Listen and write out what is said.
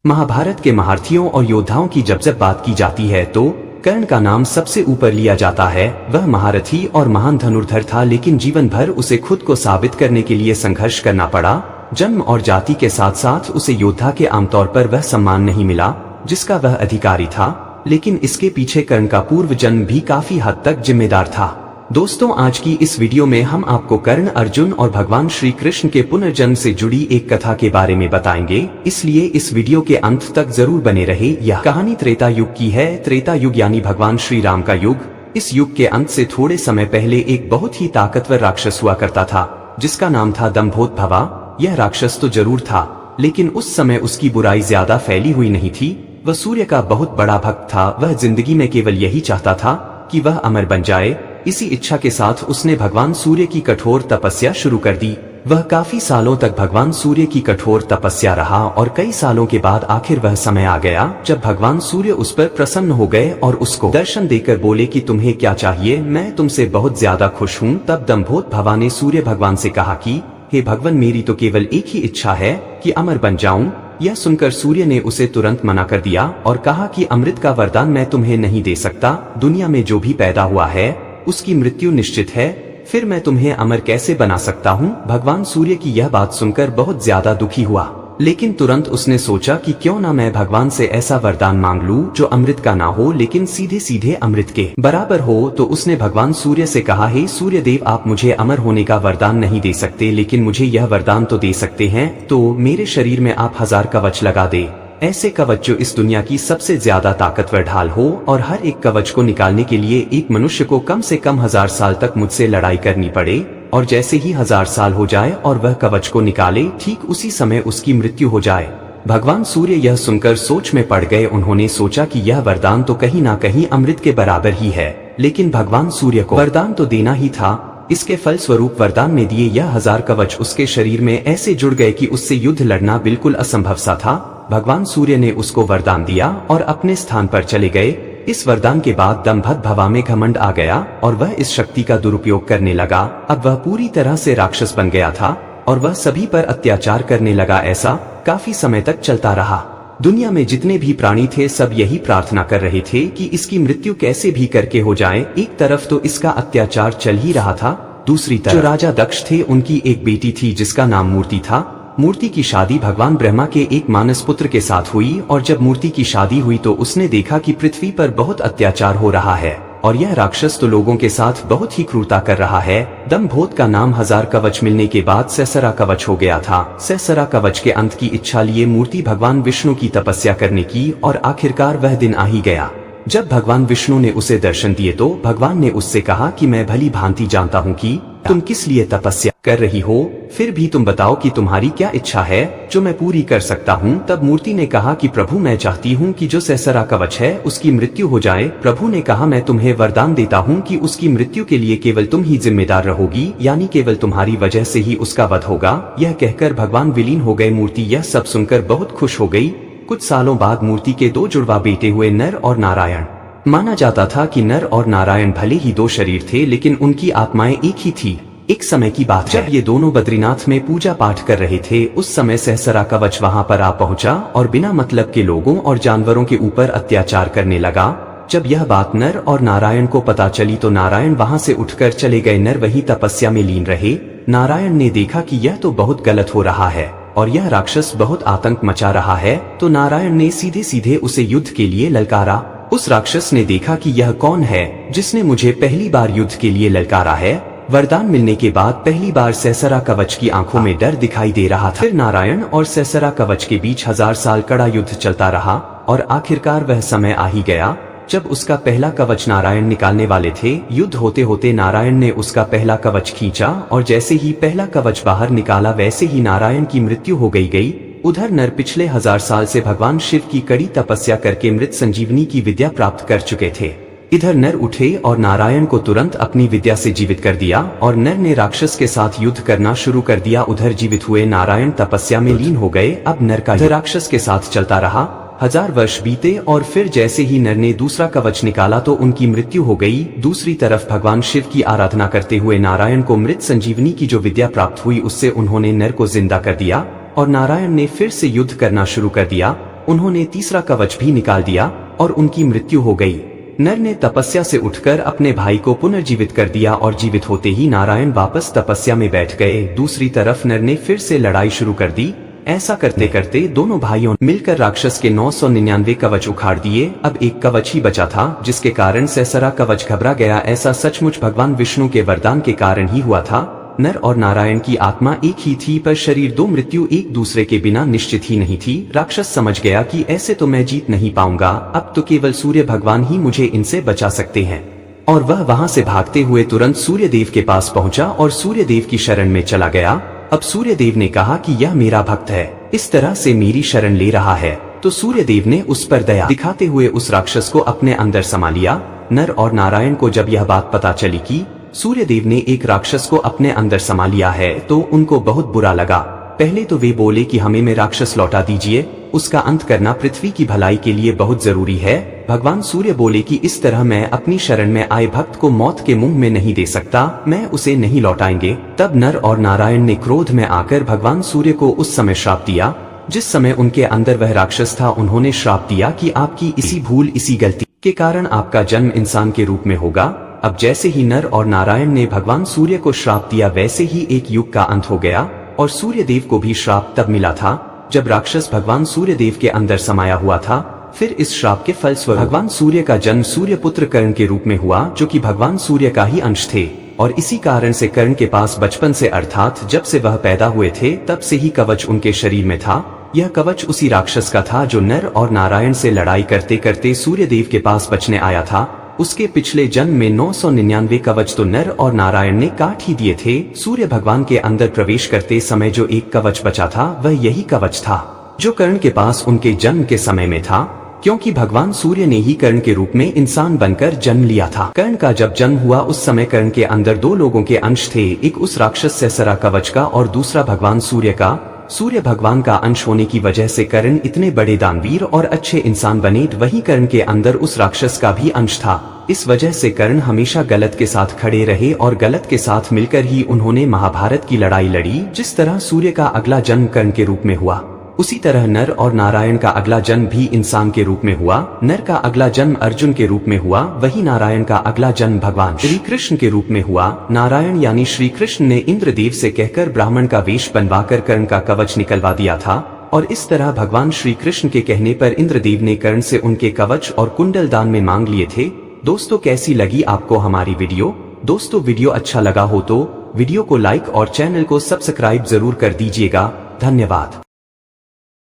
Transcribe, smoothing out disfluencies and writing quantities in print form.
महाभारत के महारथियों और योद्धाओं की जब बात की जाती है तो कर्ण का नाम सबसे ऊपर लिया जाता है। वह महारथी और महान धनुर्धर था, लेकिन जीवन भर उसे खुद को साबित करने के लिए संघर्ष करना पड़ा। जन्म और जाति के साथ साथ उसे योद्धा के आमतौर पर वह सम्मान नहीं मिला जिसका वह अधिकारी था, लेकिन इसके पीछे कर्ण का पूर्व जन्म भी काफी हद तक जिम्मेदार था। दोस्तों, आज की इस वीडियो में हम आपको कर्ण, अर्जुन और भगवान श्री कृष्ण के पुनर्जन्म से जुड़ी एक कथा के बारे में बताएंगे, इसलिए इस वीडियो के अंत तक जरूर बने रहे। यह कहानी त्रेता युग की है। त्रेता युग यानी भगवान श्री राम का युग। इस युग के अंत से थोड़े समय पहले एक बहुत ही ताकतवर राक्षस हुआ करता था जिसका नाम था दंभोदभवा। यह राक्षस तो जरूर था, लेकिन उस समय उसकी बुराई ज्यादा फैली हुई नहीं थी। वह सूर्य का बहुत बड़ा भक्त था। वह जिंदगी में केवल यही चाहता था कि वह अमर बन जाए। इसी इच्छा के साथ उसने भगवान सूर्य की कठोर तपस्या शुरू कर दी। वह काफी सालों तक भगवान सूर्य की कठोर तपस्या रहा और कई सालों के बाद आखिर वह समय आ गया जब भगवान सूर्य उस पर प्रसन्न हो गए और उसको दर्शन देकर बोले कि तुम्हें क्या चाहिए, मैं तुमसे बहुत ज्यादा खुश हूँ। तब दंभोदभवा ने सूर्य भगवान से कहा कि हे भगवान, मेरी तो केवल एक ही इच्छा है कि अमर बन जाऊं। यह सुनकर सूर्य ने उसे तुरंत मना कर दिया और कहा कि अमृत का वरदान मैं तुम्हें नहीं दे सकता। दुनिया में जो भी पैदा हुआ है उसकी मृत्यु निश्चित है, फिर मैं तुम्हें अमर कैसे बना सकता हूँ। भगवान सूर्य की यह बात सुनकर बहुत ज्यादा दुखी हुआ, लेकिन तुरंत उसने सोचा कि क्यों ना मैं भगवान से ऐसा वरदान मांग लूं जो अमृत का ना हो लेकिन सीधे सीधे अमृत के बराबर हो। तो उसने भगवान सूर्य से कहा, हे सूर्य देव, आप मुझे अमर होने का वरदान नहीं दे सकते, लेकिन मुझे यह वरदान तो दे सकते हैं। तो मेरे शरीर में आप 1000 कवच लगा दे, ऐसे कवच जो इस दुनिया की सबसे ज्यादा ताकतवर ढाल हो, और हर एक कवच को निकालने के लिए एक मनुष्य को कम से कम 1000 साल तक मुझसे लड़ाई करनी पड़े, और जैसे ही 1000 साल हो जाए और वह कवच को निकाले, ठीक उसी समय उसकी मृत्यु हो जाए। भगवान सूर्य यह सुनकर सोच में पड़ गए। उन्होंने सोचा कि यह वरदान तो कहीं ना कहीं अमृत के बराबर ही है, लेकिन भगवान सूर्य को वरदान तो देना ही था। इसके फलस्वरूप वरदान में दिए यह 1000 कवच उसके शरीर में ऐसे जुड़ गए कि उससे युद्ध लड़ना बिल्कुल असंभव सा था। भगवान सूर्य ने उसको वरदान दिया और अपने स्थान पर चले गए। इस वरदान के बाद दंभोदभवा में घमंड आ गया और वह इस शक्ति का दुरुपयोग करने लगा। अब वह पूरी तरह से राक्षस बन गया था और वह सभी पर अत्याचार करने लगा। ऐसा काफी समय तक चलता रहा। दुनिया में जितने भी प्राणी थे सब यही प्रार्थना कर रहे थे कि इसकी मृत्यु कैसे भी करके हो जाए। एक तरफ तो इसका अत्याचार चल ही रहा था, दूसरी तरफ जो राजा दक्ष थे उनकी एक बेटी थी जिसका नाम मूर्ति था। मूर्ति की शादी भगवान ब्रह्मा के एक मानस पुत्र के साथ हुई, और जब मूर्ति की शादी हुई तो उसने देखा कि पृथ्वी पर बहुत अत्याचार हो रहा है और यह राक्षस तो लोगों के साथ बहुत ही क्रूरता कर रहा है। दंभोद का नाम 1000 कवच मिलने के बाद सहस्रा कवच हो गया था। सहस्रा कवच के अंत की इच्छा लिए मूर्ति भगवान विष्णु की तपस्या करने की, और आखिरकार वह दिन आ ही गया जब भगवान विष्णु ने उसे दर्शन दिए। तो भगवान ने उससे कहा कि मैं भली भांति जानता हूँ कि तुम किस लिए तपस्या कर रही हो, फिर भी तुम बताओ कि तुम्हारी क्या इच्छा है जो मैं पूरी कर सकता हूँ। तब मूर्ति ने कहा कि प्रभु, मैं चाहती हूँ कि जो सहस्रा कवच है उसकी मृत्यु हो जाए। प्रभु ने कहा, मैं तुम्हें वरदान देता हूँ कि उसकी मृत्यु के लिए केवल तुम ही जिम्मेदार रहोगी, यानी केवल तुम्हारी वजह से ही उसका वध होगा। यह कहकर भगवान विलीन हो गए। मूर्ति यह सब सुनकर बहुत खुश हो गई। कुछ सालों बाद मूर्ति के 2 जुड़वा बेटे हुए, नर और नारायण। माना जाता था कि नर और नारायण भले ही 2 शरीर थे, लेकिन उनकी आत्माएं एक ही थी। एक समय की बात जब ये दोनों बद्रीनाथ में पूजा पाठ कर रहे थे, उस समय सहस्रा कवच वहां पर आ पहुंचा और बिना मतलब के लोगों और जानवरों के ऊपर अत्याचार करने लगा। जब यह बात नर और नारायण को पता चली तो नारायण वहां से उठकर चले गए। नर वही तपस्या में लीन रहे। नारायण ने देखा कि यह तो बहुत गलत हो रहा है और यह राक्षस बहुत आतंक मचा रहा है, तो नारायण ने सीधे सीधे उसे युद्ध के लिए ललकारा। उस राक्षस ने देखा कि यह कौन है जिसने मुझे पहली बार युद्ध के लिए ललकारा है। वरदान मिलने के बाद पहली बार सहस्रा कवच की आंखों में डर दिखाई दे रहा था। फिर नारायण और सहस्रा कवच के बीच 1000 साल कड़ा युद्ध चलता रहा और आखिरकार वह समय आ ही गया जब उसका पहला कवच नारायण निकालने वाले थे। युद्ध होते होते नारायण ने उसका पहला कवच खींचा और जैसे ही पहला कवच बाहर निकाला वैसे ही नारायण की मृत्यु हो गई। उधर नर पिछले 1000 साल से भगवान शिव की कड़ी तपस्या करके मृत संजीवनी की विद्या प्राप्त कर चुके थे। इधर नर उठे और नारायण को तुरंत अपनी विद्या से जीवित कर दिया और नर ने राक्षस के साथ युद्ध करना शुरू कर दिया। उधर जीवित हुए नारायण तपस्या में लीन हो गए। अब नर का युद्ध राक्षस के साथ चलता रहा। 1000 वर्ष बीते और फिर जैसे ही नर ने दूसरा कवच निकाला तो उनकी मृत्यु हो गई। दूसरी तरफ भगवान शिव की आराधना करते हुए नारायण को मृत संजीवनी की जो विद्या प्राप्त हुई उससे उन्होंने नर को जिंदा कर दिया और नारायण ने फिर से युद्ध करना शुरू कर दिया। उन्होंने तीसरा कवच भी निकाल दिया और उनकी मृत्यु हो गई। नर ने तपस्या से उठकर अपने भाई को पुनर्जीवित कर दिया और जीवित होते ही नारायण वापस तपस्या में बैठ गए। दूसरी तरफ नर ने फिर से लड़ाई शुरू कर दी। ऐसा करते करते दोनों भाइयों ने मिलकर राक्षस के 999 कवच उखाड़ दिए। अब एक कवच ही बचा था, जिसके कारण सहस्रा कवच घबरा गया। ऐसा सचमुच भगवान विष्णु के वरदान के कारण ही हुआ था। नर और नारायण की आत्मा एक ही थी, पर शरीर दो, मृत्यु एक दूसरे के बिना निश्चित ही नहीं थी। राक्षस समझ गया कि ऐसे तो मैं जीत नहीं पाऊंगा, अब तो केवल सूर्य भगवान ही मुझे इनसे बचा सकते हैं। और वह वहां से भागते हुए तुरंत सूर्य देव के पास पहुंचा और सूर्य देव की शरण में चला गया। अब सूर्य देव ने कहा कि यह मेरा भक्त है, इस तरह से मेरी शरण ले रहा है, तो सूर्य देव ने उस पर दया दिखाते हुए उस राक्षस को अपने अंदर समा लिया। नर और नारायण को जब यह बात पता चली कि सूर्य देव ने एक राक्षस को अपने अंदर समा लिया है, तो उनको बहुत बुरा लगा। पहले तो वे बोले कि हमें में राक्षस लौटा दीजिए, उसका अंत करना पृथ्वी की भलाई के लिए बहुत जरूरी है। भगवान सूर्य बोले कि इस तरह मैं अपनी शरण में आए भक्त को मौत के मुंह में नहीं दे सकता, मैं उसे नहीं लौटाएंगे। तब नर और नारायण ने क्रोध में आकर भगवान सूर्य को उस समय श्राप दिया जिस समय उनके अंदर वह राक्षस था। उन्होंने श्राप दिया कि आपकी इसी भूल, इसी गलती के कारण आपका जन्म इंसान के रूप में होगा। अब जैसे ही नर और नारायण ने भगवान सूर्य को श्राप दिया, वैसे ही एक युग का अंत हो गया। और सूर्य देव को भी श्राप तब मिला था जब राक्षस भगवान सूर्य देव के अंदर समाया हुआ था। फिर इस श्राप के फलस्वरूप भगवान सूर्य का जन्म सूर्य पुत्र कर्ण के रूप में हुआ, जो कि भगवान सूर्य का ही अंश थे। और इसी कारण से कर्ण के पास बचपन से, अर्थात जब से वह पैदा हुए थे, तब से ही कवच उनके शरीर में था। यह कवच उसी राक्षस का था जो नर और नारायण से लड़ाई करते करते सूर्य देव के पास बचने आया था। उसके पिछले जन्म में 999 कवच तो नर और नारायण ने काट ही दिए थे। सूर्य भगवान के अंदर प्रवेश करते समय जो एक कवच बचा था, वह यही कवच था जो कर्ण के पास उनके जन्म के समय में था, क्योंकि भगवान सूर्य ने ही कर्ण के रूप में इंसान बनकर जन्म लिया था। कर्ण का जब जन्म हुआ उस समय कर्ण के अंदर दो लोगों के अंश थे, एक उस राक्षस सहस्रा कवच का और दूसरा भगवान सूर्य का। सूर्य भगवान का अंश होने की वजह से कर्ण इतने बड़े दानवीर और अच्छे इंसान बने, वहीं कर्ण के अंदर उस राक्षस का भी अंश था। इस वजह से कर्ण हमेशा गलत के साथ खड़े रहे और गलत के साथ मिलकर ही उन्होंने महाभारत की लड़ाई लड़ी। जिस तरह सूर्य का अगला जन्म कर्ण के रूप में हुआ, उसी तरह नर और नारायण का अगला जन्म भी इंसान के रूप में हुआ। नर का अगला जन्म अर्जुन के रूप में हुआ, वही नारायण का अगला जन्म भगवान श्री कृष्ण के रूप में हुआ। नारायण यानी श्री कृष्ण ने इंद्रदेव से कहकर ब्राह्मण का वेश बनवाकर कर्ण का कवच निकलवा दिया था, और इस तरह भगवान श्री कृष्ण के कहने पर इंद्रदेव ने कर्ण से उनके कवच और कुंडल दान में मांग लिए थे। दोस्तों, कैसी लगी आपको हमारी वीडियो? दोस्तों, वीडियो अच्छा लगा हो तो वीडियो को लाइक और चैनल को सब्सक्राइब जरूर कर दीजिएगा। धन्यवाद।